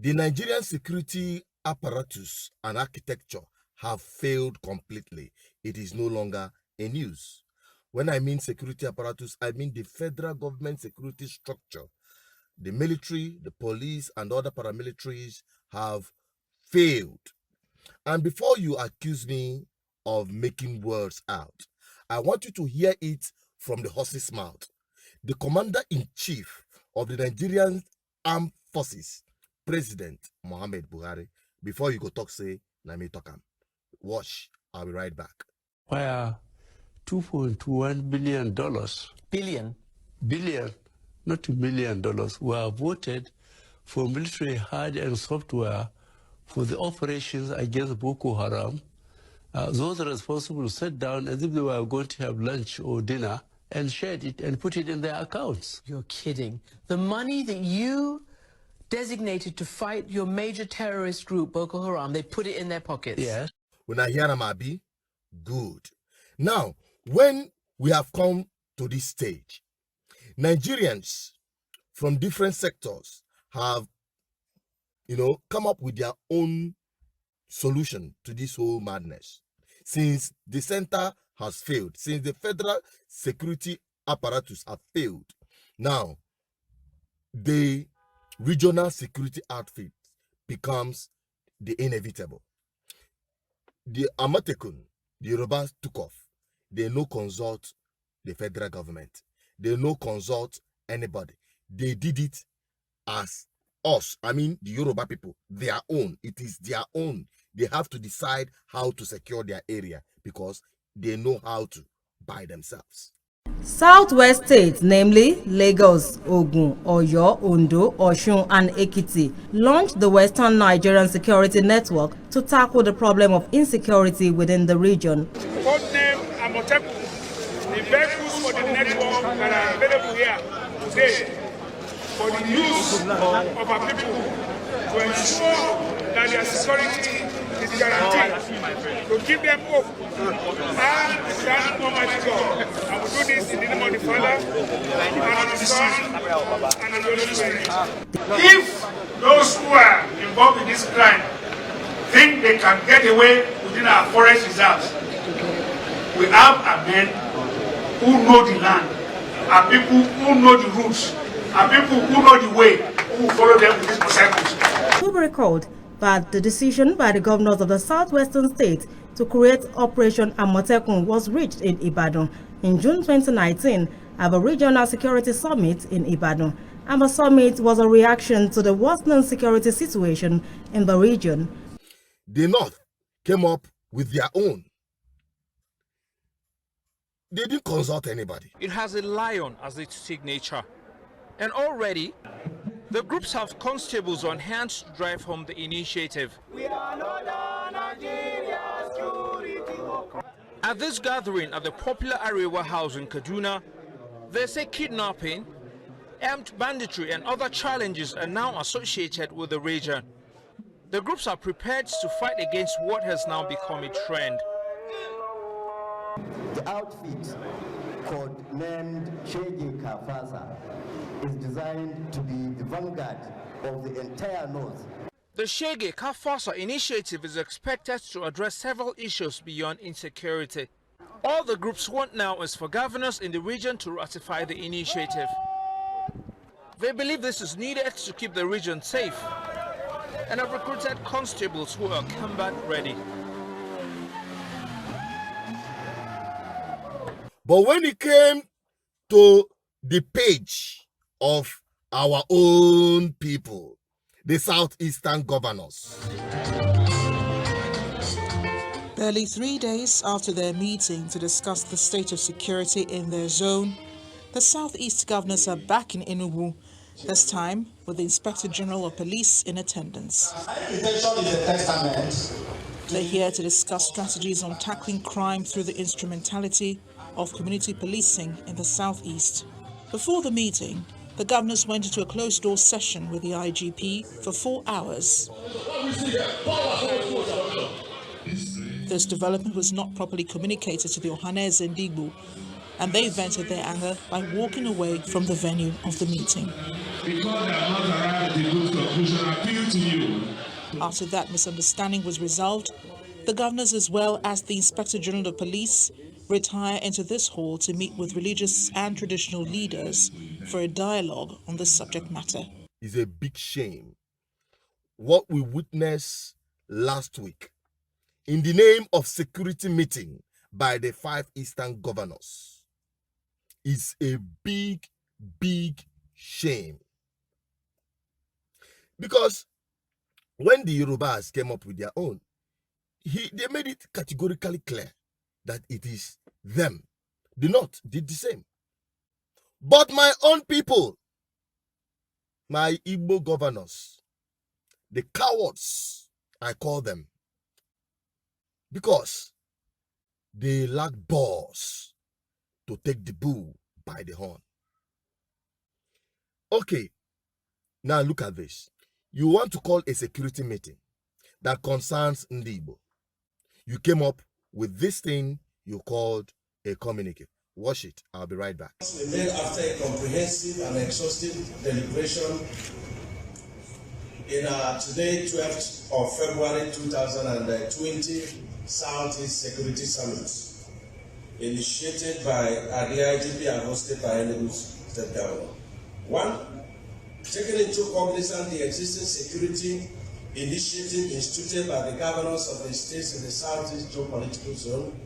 The Nigerian security apparatus and architecture have failed completely. It is no longer a news. When I mean security apparatus, I mean the federal government security structure. The military, the police, and other paramilitaries have failed. And before you accuse me of making words out, I want you to hear it from the horse's mouth. The Commander-in-Chief of the Nigerian Armed Forces, President Muhammad Buhari. Before you go talk, say, let me talk. Watch, I'll be right back. Where $2.1 billion. Billion, not $2 million, were voted for military hardware and software for the operations against Boko Haram. Those responsible sat down as if they were going to have lunch or dinner and shared it and put it in their accounts. You're kidding. The money that you designated to fight your major terrorist group, Boko Haram, they put it in their pockets. Yes. When I hear them, Abi, good. Now, when we have come to this stage, Nigerians from different sectors have, come up with their own solution to this whole madness. Since the center has failed, since the federal security apparatus have failed, now the regional security outfit becomes the inevitable. The Amatekun, the Yorubas took off. They no consult the federal government. They no consult anybody. They did it as us, the Yoruba people, their own. It is their own. They have to decide how to secure their area because they know how to by themselves. Southwest states, namely Lagos, Ogun, Oyo, Ondo, Osun, and Ekiti, launched the Western Nigerian Security Network to tackle the problem of insecurity within the region. Codename Amoteku, the vehicles for the network that are available here today for the use of our people to ensure that their security is guaranteed, to give them hope and stand Almighty God. I will do this in the name of the Father, and of the Son, and of the Holy Spirit. If those who are involved in this crime think they can get away within our forest reserves, we have our men who know the land, our people who know the routes, our people who know the way, who will follow them with these motorcycles. To be recalled that the decision by the governors of the southwestern states to create Operation Amotekun was reached in Ibadan in June 2019 at the Regional Security Summit in Ibadan, and the summit was a reaction to the worsening security situation in the region. The North came up with their own. They didn't consult anybody. It has a lion as its signature, and already the groups have constables on hand to drive home the initiative. We are not Nigeria security. At this gathering at the popular Arewa House in Kaduna, they say kidnapping, armed banditry and other challenges are now associated with the region. The groups are prepared to fight against what has now become a trend. The outfit, named Shege Kafasa, is designed to be the vanguard of the entire North. The Shege Kafasa initiative is expected to address several issues beyond insecurity. All the groups want now is for governors in the region to ratify the initiative. They believe this is needed to keep the region safe and have recruited constables who are combat ready. But when it came to the page of our own people, the southeastern governors, barely 3 days after their meeting to discuss the state of security in their zone, the southeast governors are back in Enugu, this time with the Inspector General of Police in attendance. They're here to discuss strategies on tackling crime through the instrumentality of community policing in the southeast. Before the meeting, the governors went into a closed-door session with the IGP for 4 hours. This development was not properly communicated to the Ohanese and Igbo, and they vented their anger by walking away from the venue of the meeting. Because they have not arrived at a good conclusion, I appeal to you. After that misunderstanding was resolved, the governors as well as the Inspector General of Police retire into this hall to meet with religious and traditional leaders for a dialogue on the subject matter. It's a big shame. What we witnessed last week in the name of security meeting by the 5 Eastern governors is a big, big shame. Because when the Yorubas came up with their own, they made it categorically clear that it is them. The North did the same. But my own people, my Igbo governors, the cowards, I call them, because they lack balls to take the bull by the horn. Okay, now look at this. You want to call a security meeting that concerns Igbo. You came up with this thing you called a communique. Watch it. I'll be right back. We made after a comprehensive and exhaustive deliberation in our today, 12th of February 2020 Southeast Security Summit, initiated by the IGP and hosted by Enugu State Governor. 1. Taking into cognizance the existing security initiative instituted by the governors of the states in the Southeast geopolitical zone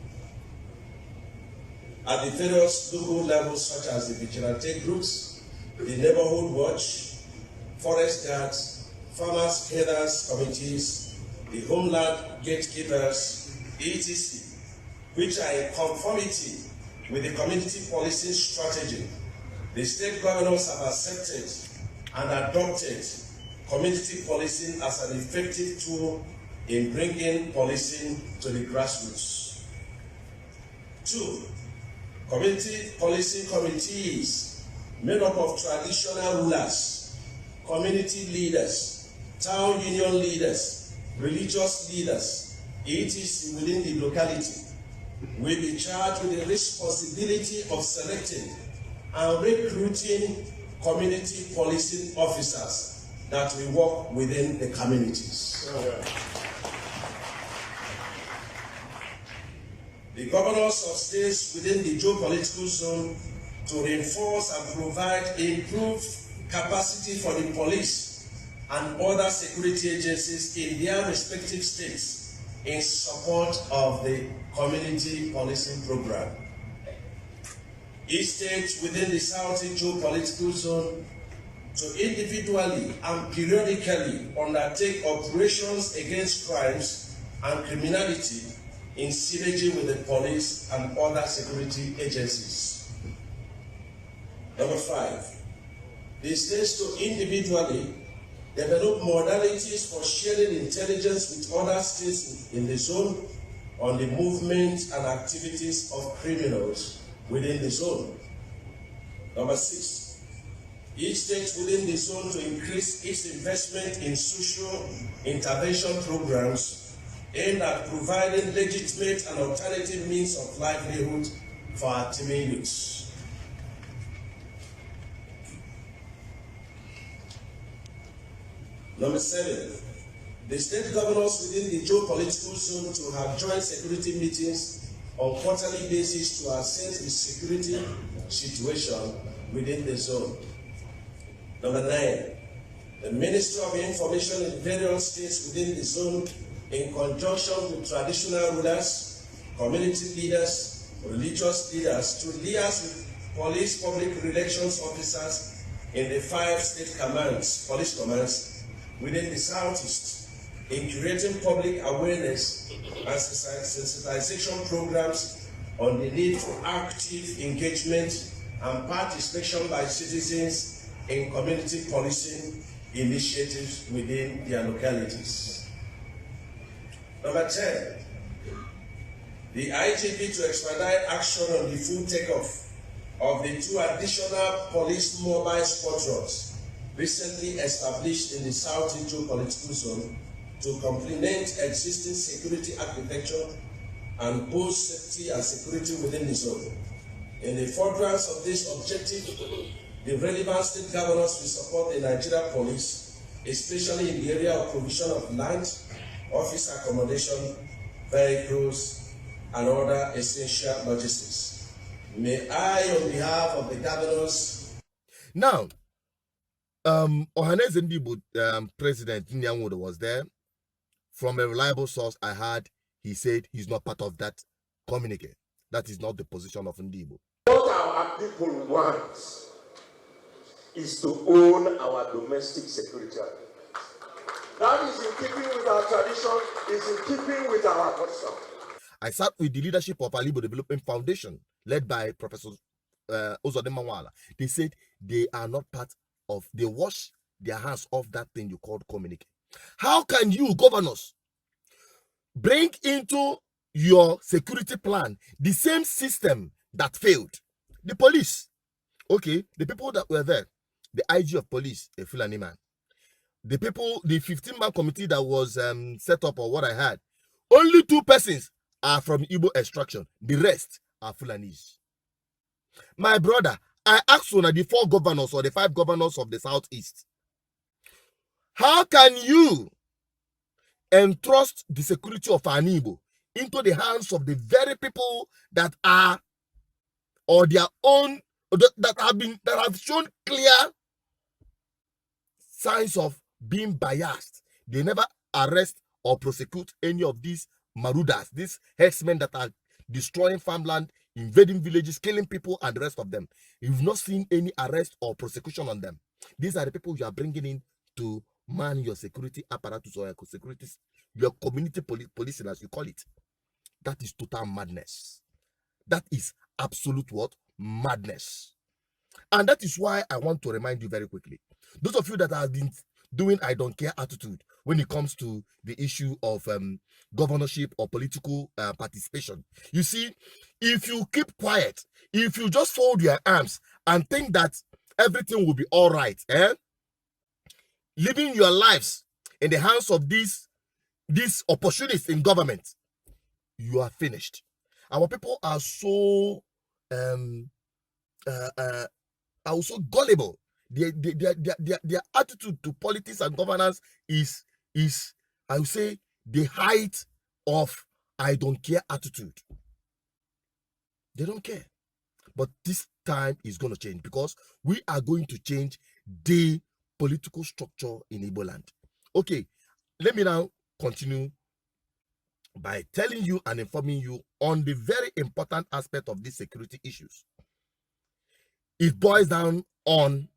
at the various local levels such as the vigilante groups, the neighborhood watch, forest guards, farmers headers committees, the homeland gatekeepers, etc., which are in conformity with the community policing strategy. The state governors have accepted and adopted community policing as an effective tool in bringing policing to the grassroots. 2. Community policing committees made up of traditional rulers, community leaders, town union leaders, religious leaders, etc. within the locality will be charged with the responsibility of selecting and recruiting community policing officers that will work within the communities. The governors of states within the geopolitical zone to reinforce and provide improved capacity for the police and other security agencies in their respective states in support of the community policing program. Each state within the Southeast geopolitical zone to individually and periodically undertake operations against crimes and criminality in synergy with the police and other security agencies. 5. The states to individually develop modalities for sharing intelligence with other states in the zone on the movement and activities of criminals within the zone. 6. Each state within the zone to increase its investment in social intervention programs aimed at providing legitimate and alternative means of livelihood for our teeming youths. Number 7, the state governors within the geopolitical zone to have joint security meetings on quarterly basis to assess the security situation within the zone. Number 9, the Ministry of Information in various states within the zone in conjunction with traditional rulers, community leaders, religious leaders, to liaise with police public relations officers in the 5 state commands, police commands within the Southeast, in creating public awareness and sensitization programs on the need for active engagement and participation by citizens in community policing initiatives within their localities. Number 10, the IGP to expedite action on the full takeoff of the 2 additional police mobile squadrons recently established in the Southeast geopolitical zone to complement existing security architecture and boost safety and security within the zone. In the furtherance of this objective, the relevant state governors will support the Nigeria police, especially in the area of provision of land, office accommodation, vehicles, and other essential logistics. May I, on behalf of the governors... Now, Ohaneze Ndigbo President Nyanwodo was there. From a reliable source I heard, he said he's not part of that communique. That is not the position of Ndigbo. What our people want is to own our domestic security. That is in keeping with our tradition, is in keeping with our custom. I sat with the leadership of Igbo Development Foundation, led by Professor Uzodimma Nwala. They said they are not part of, they wash their hands off that thing you called communique. How can you, governors, bring into your security plan the same system that failed? The police, okay, the people that were there, the IG of police, a Fulani man. The people, the 15-man committee that was set up, or what I had, only 2 persons are from Igbo extraction. The rest are Fulanis. My brother, I asked one of the 4 governors or the 5 governors of the Southeast, how can you entrust the security of an Igbo into the hands of the very people that are, or their own, that have shown clear signs of being biased? They never arrest or prosecute any of these marauders, these herdsmen that are destroying farmland, invading villages, killing people, and the rest of them. You've not seen any arrest or prosecution on them. These are the people you are bringing in to man your security apparatus or your community policing, as you call it. That is total madness. That is absolute what? Madness. And that is why I want to remind you very quickly, those of you that have been doing I don't care attitude when it comes to the issue of governorship or political participation. You see, if you keep quiet, if you just fold your arms and think that everything will be all right, living your lives in the hands of these opportunists in government, you are finished. Our people are so gullible. Their attitude to politics and governance is I would say the height of I don't care attitude. They don't care. But this time is going to change, because we are going to change the political structure in Igbo land. Okay, let me now continue by telling you and informing you on the very important aspect of these security issues. It boils down on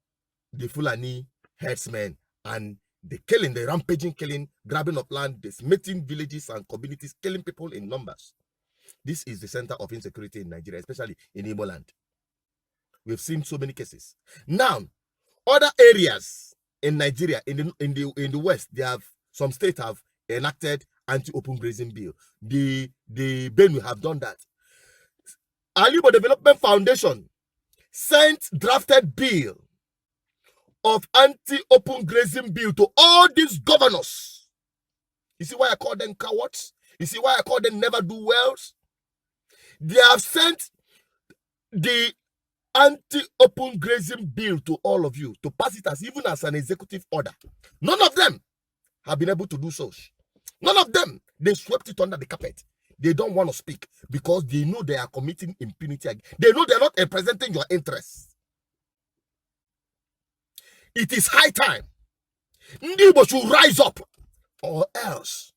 the Fulani herdsmen and the killing, the rampaging killing, grabbing of land, decimating villages and communities, killing people in numbers. This is the center of insecurity in Nigeria, especially in Igbo land. We've seen so many cases. Now, other areas in Nigeria, in the West, some states have enacted anti-open grazing bill. The Benue have done that. Igbo Development Foundation sent drafted bill of anti-open grazing bill to all these governors. You see why I call them cowards? You see why I call them never-do-wells? They have sent the anti-open grazing bill to all of you to pass it even as an executive order. None of them have been able to do so. None of them. They swept it under the carpet. They don't want to speak because they know they are committing impunity. They know they're not representing your interests. It is high time Igbo should rise up, or else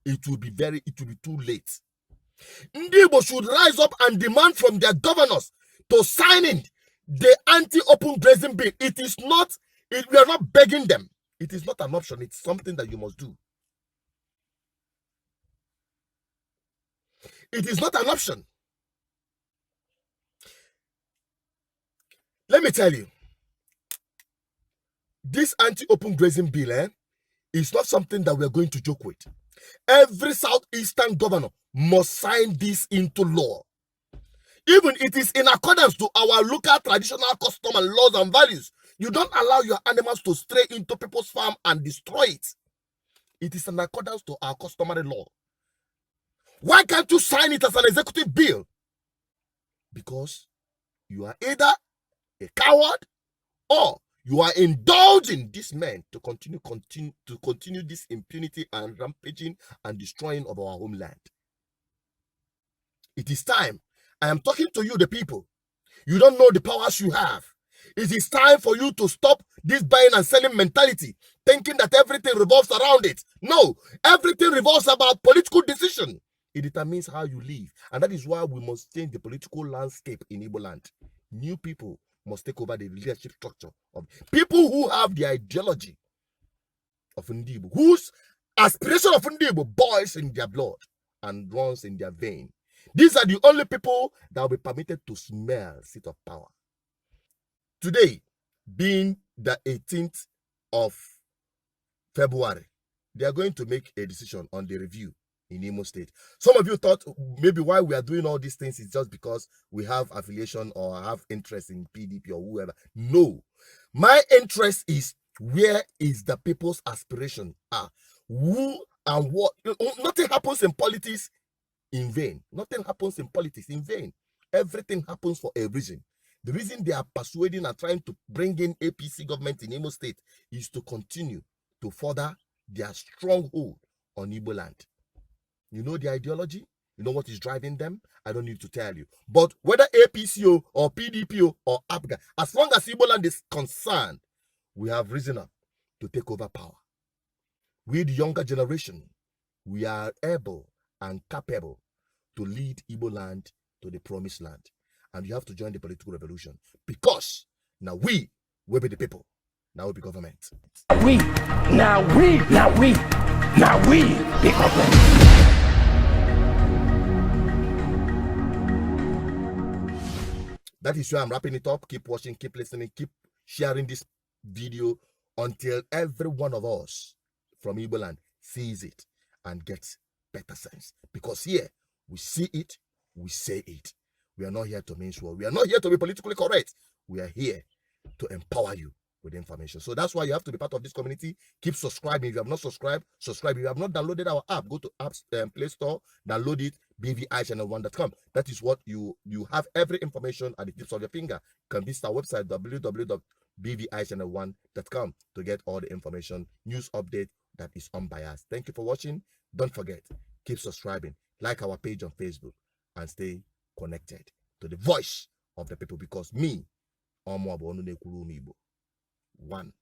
it will be too late. Igbo should rise up and demand from their governors to sign in the anti-open grazing bill. It is not, we are not begging them. It is not an option. It's something that you must do. It is not an option. Let me tell you, this anti-open grazing bill is not something that we're going to joke with. Every southeastern governor must sign this into law. Even it is in accordance to our local traditional custom and laws and values. You don't allow your animals to stray into people's farm and destroy it. It is in accordance to our customary law. Why can't you sign it as an executive bill? because you are either a coward or you are indulging these men to continue this impunity and rampaging and destroying of our homeland. It is time. I am talking to you, the people. You don't know the powers you have. It is time for you to stop this buying and selling mentality, thinking that everything revolves around it. No, everything revolves about political decision. It determines how you live. And that is why we must change the political landscape in Igbo land. New people must take over the leadership structure of people who have the ideology of Ndibo, whose aspiration of Ndibo boils in their blood and runs in their vein. These are the only people that will be permitted to smell seat of power. Today, being the 18th of February, they are going to make a decision on the review in Imo State. Some of you thought maybe why we are doing all these things is just because we have affiliation or have interest in PDP or whoever. No. My interest is where is the people's aspiration are. Who and what. Nothing happens in politics in vain. Nothing happens in politics in vain. Everything happens for a reason. The reason they are persuading and trying to bring in APC government in Imo State is to continue to further their stronghold on Igbo land. You know the ideology? You know what is driving them? I don't need to tell you. But whether APC or PDP or APGA, as long as Igbo land is concerned, we have risen up to take over power. We, the younger generation, we are able and capable to lead Igbo land to the promised land. And you have to join the political revolution because now we will be the people. Now we be government. We be government. That is why I'm wrapping it up. Keep watching, keep listening, keep sharing this video until every one of us from Igbo land sees it and gets better sense. Because here, we see it, we say it. We are not here to mince words. We are not here to be politically correct. We are here to empower you with information. So that's why you have to be part of this community. Keep subscribing. If you have not subscribed, subscribe. If you have not downloaded our app, go to apps Play Store, download it, BVIChannel1.com. That is what you have every information at the tips of your finger. You can visit our website, www.BVIChannel1.com, to get all the information, news update that is unbiased. Thank you for watching. Don't forget, keep subscribing, like our page on Facebook, and stay connected to the voice of the people, because me, one.